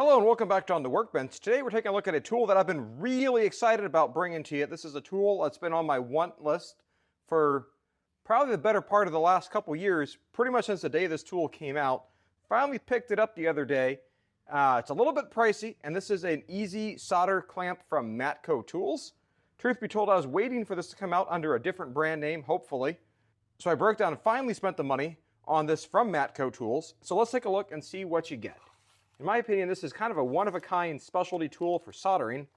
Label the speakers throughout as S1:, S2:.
S1: Hello and welcome back to On the Workbench. Today we're taking a look at a tool that I've been really excited about bringing to you. This is a tool that's been on my want list for probably the better part of the last couple years, pretty much since the day this tool came out. Finally picked it up the other day. It's a little bit pricey, and this is an easy solder clamp from Matco tools. Truth be told, I was waiting for this to come out under a different brand name, hopefully. So I broke down and finally spent the money on this from Matco tools. So let's take a look and see what you get. In my opinion, this is kind of a one-of-a-kind specialty tool for soldering.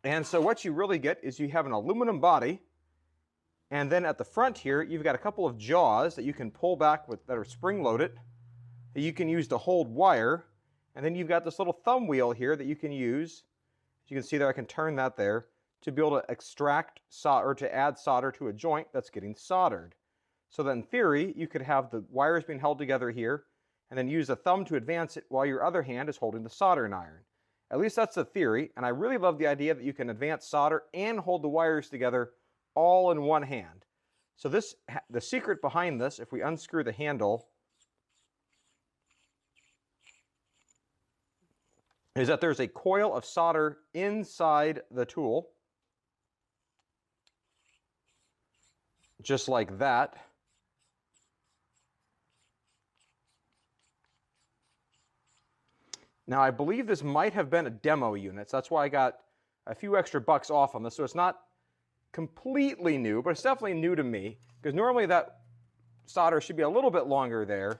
S1: And so what you really get is you have an aluminum body, and then at the front here, you've got a couple of jaws that you can pull back with that are spring-loaded, that you can use to hold wire, and then you've got this little thumb wheel here that you can use. As you can see there, I can turn that there to be able to extract solder, or to add solder to a joint that's getting soldered. So that in theory, you could have the wires being held together here, and then use the thumb to advance it while your other hand is holding the soldering iron. At least that's the theory, and I really love the idea that you can advance solder and hold the wires together all in one hand. So the secret behind this, if we unscrew the handle, is that there's a coil of solder inside the tool, just like that. Now, I believe this might have been a demo unit, so that's why I got a few extra bucks off on this. So it's not completely new, but it's definitely new to me, because normally that solder should be a little bit longer there.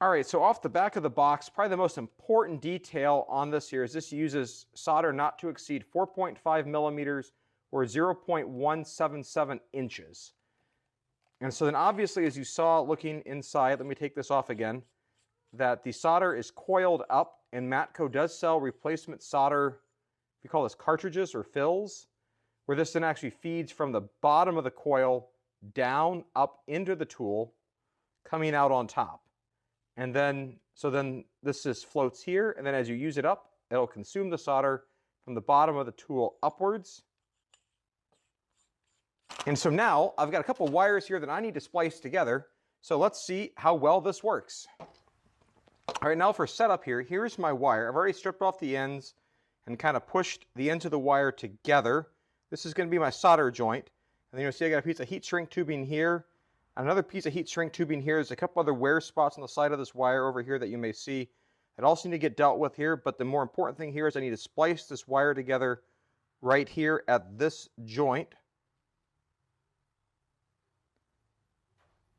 S1: All right, so off the back of the box, probably the most important detail on this here is this uses solder not to exceed 4.5 millimeters or 0.177 inches. And so then obviously, as you saw looking inside, let me take this off again, that the solder is coiled up, and Matco does sell replacement solder, we call this cartridges or fills, where this then actually feeds from the bottom of the coil down up into the tool, coming out on top. And then, so then this just floats here, and then as you use it up, it'll consume the solder from the bottom of the tool upwards. And so now I've got a couple wires here that I need to splice together. So let's see how well this works. All right, now for setup here, here's my wire. I've already stripped off the ends and kind of pushed the ends of the wire together. This is going to be my solder joint. And then you'll see I got a piece of heat shrink tubing here, another piece of heat shrink tubing here. There's a couple other wear spots on the side of this wire over here that you may see that also need to get dealt with here. But the more important thing here is I need to splice this wire together right here at this joint.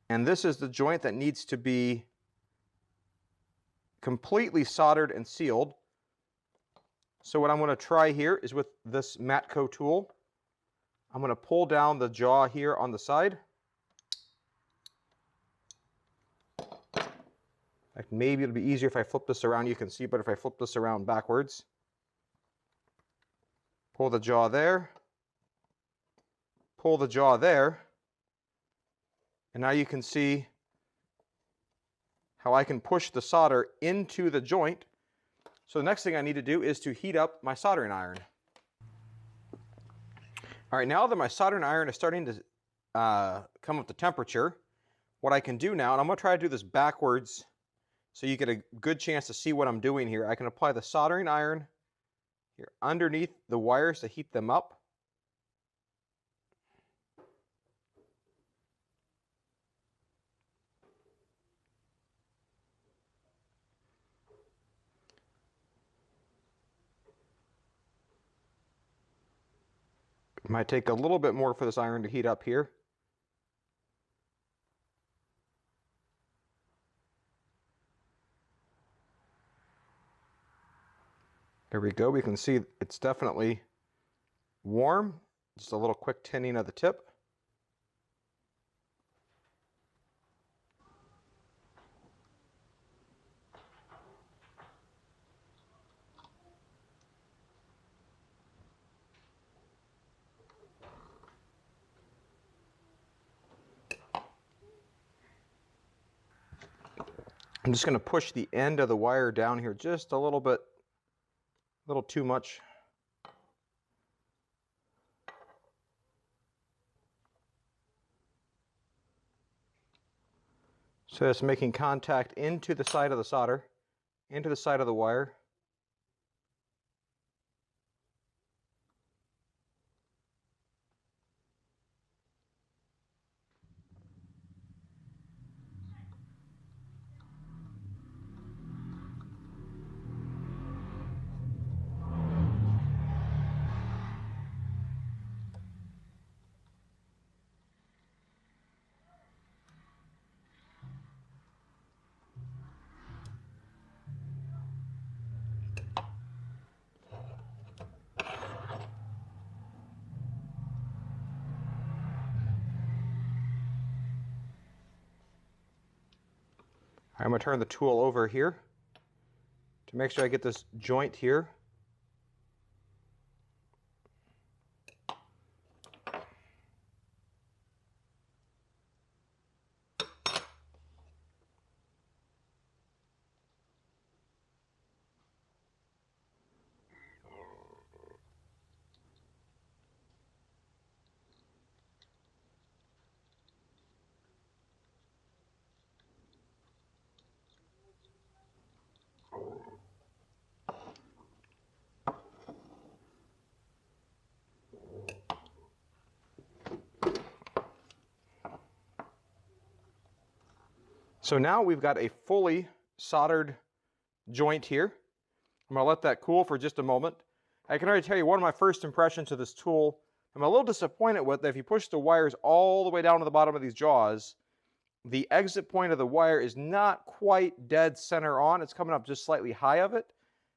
S1: And this is the joint that needs to be completely soldered and sealed. So what I'm going to try here is with this Matco tool, I'm going to pull down the jaw here on the side. Like maybe it'll be easier if I flip this around, you can see, but if I flip this around backwards, pull the jaw there, pull the jaw there, and now you can see how I can push the solder into the joint. So the next thing I need to do is to heat up my soldering iron. All right, now that my soldering iron is starting to come up to temperature, what I can do now, and I'm going to try to do this backwards so you get a good chance to see what I'm doing here. I can apply the soldering iron here underneath the wires to heat them up. It might take a little bit more for this iron to heat up here. There we go. We can see it's definitely warm. Just a little quick tinning of the tip. I'm just going to push the end of the wire down here just a little bit, a little too much. So it's making contact into the side of the solder, into the side of the wire. I'm going to turn the tool over here to make sure I get this joint here. So now we've got a fully soldered joint here. I'm going to let that cool for just a moment. I can already tell you one of my first impressions of this tool, I'm a little disappointed with that if you push the wires all the way down to the bottom of these jaws, the exit point of the wire is not quite dead center on. It's coming up just slightly high of it.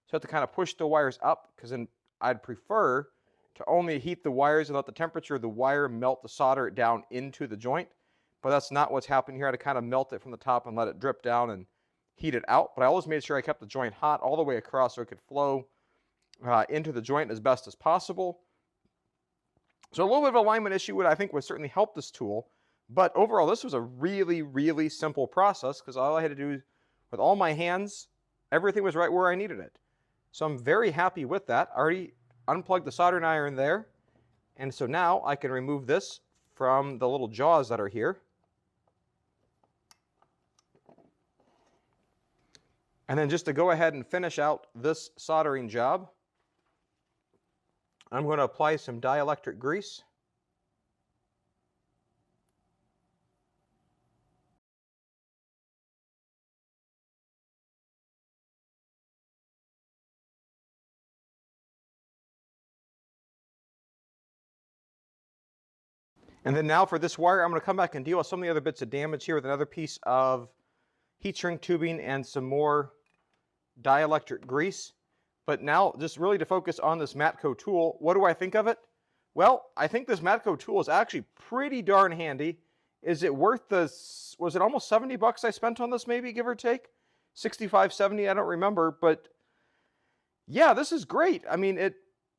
S1: So I have to kind of push the wires up, because then I'd prefer to only heat the wires and let the temperature of the wire melt the solder down into the joint. But that's not what's happening here. I had to kind of melt it from the top and let it drip down and heat it out. But I always made sure I kept the joint hot all the way across so it could flow into the joint as best as possible. So a little bit of alignment issue I think would certainly help this tool. But overall, this was a really, really simple process, because all I had to do with all my hands, everything was right where I needed it. So I'm very happy with that. I already unplugged the soldering iron there. And so now I can remove this from the little jaws that are here. And then just to go ahead and finish out this soldering job, I'm going to apply some dielectric grease. And then now for this wire, I'm going to come back and deal with some of the other bits of damage here with another piece of heat shrink tubing and some more dielectric grease. But now, just really to focus on this Matco tool, what do I think of it? Well, I think this Matco tool is actually pretty darn handy. Is it worth the, was it almost 70 bucks I spent on this, maybe, give or take? 65, 70, I don't remember, but yeah, this is great. I mean, in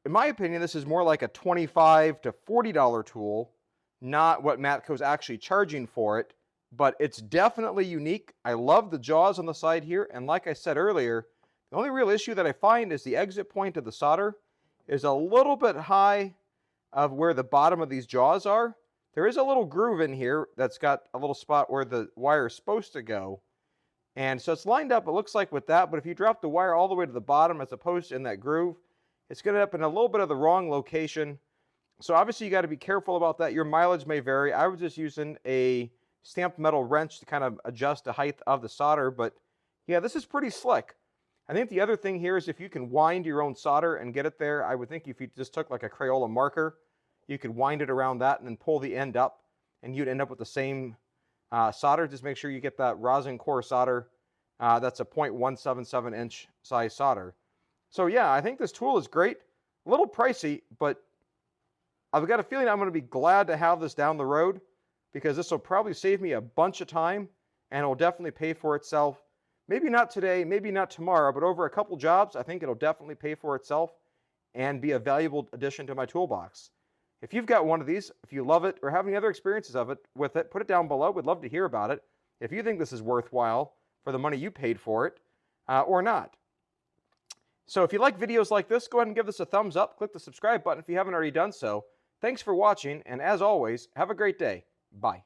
S1: my opinion, this is more like a $25 to $40 tool, not what Matco's actually charging for it, but it's definitely unique. I love the jaws on the side here, and like I said earlier, the only real issue that I find is the exit point of the solder is a little bit high of where the bottom of these jaws are. There is a little groove in here that's got a little spot where the wire is supposed to go. And so it's lined up, it looks like, with that, but if you drop the wire all the way to the bottom as opposed to in that groove, it's going to end up in a little bit of the wrong location. So obviously you got to be careful about that. Your mileage may vary. I was just using a stamped metal wrench to kind of adjust the height of the solder, but yeah, this is pretty slick. I think the other thing here is if you can wind your own solder and get it there, I would think if you just took like a Crayola marker, you could wind it around that and then pull the end up, and you'd end up with the same solder. Just make sure you get that rosin core solder. That's a 0.177 inch size solder. So yeah, I think this tool is great. A little pricey, but I've got a feeling I'm going to be glad to have this down the road, because this will probably save me a bunch of time, and it will definitely pay for itself. Maybe not today, maybe not tomorrow, but over a couple jobs, I think it'll definitely pay for itself and be a valuable addition to my toolbox. If you've got one of these, if you love it or have any other experiences with it, put it down below. We'd love to hear about it. If you think this is worthwhile for the money you paid for it or not. So if you like videos like this, go ahead and give this a thumbs up. Click the subscribe button if you haven't already done so. Thanks for watching, and as always, have a great day. Bye.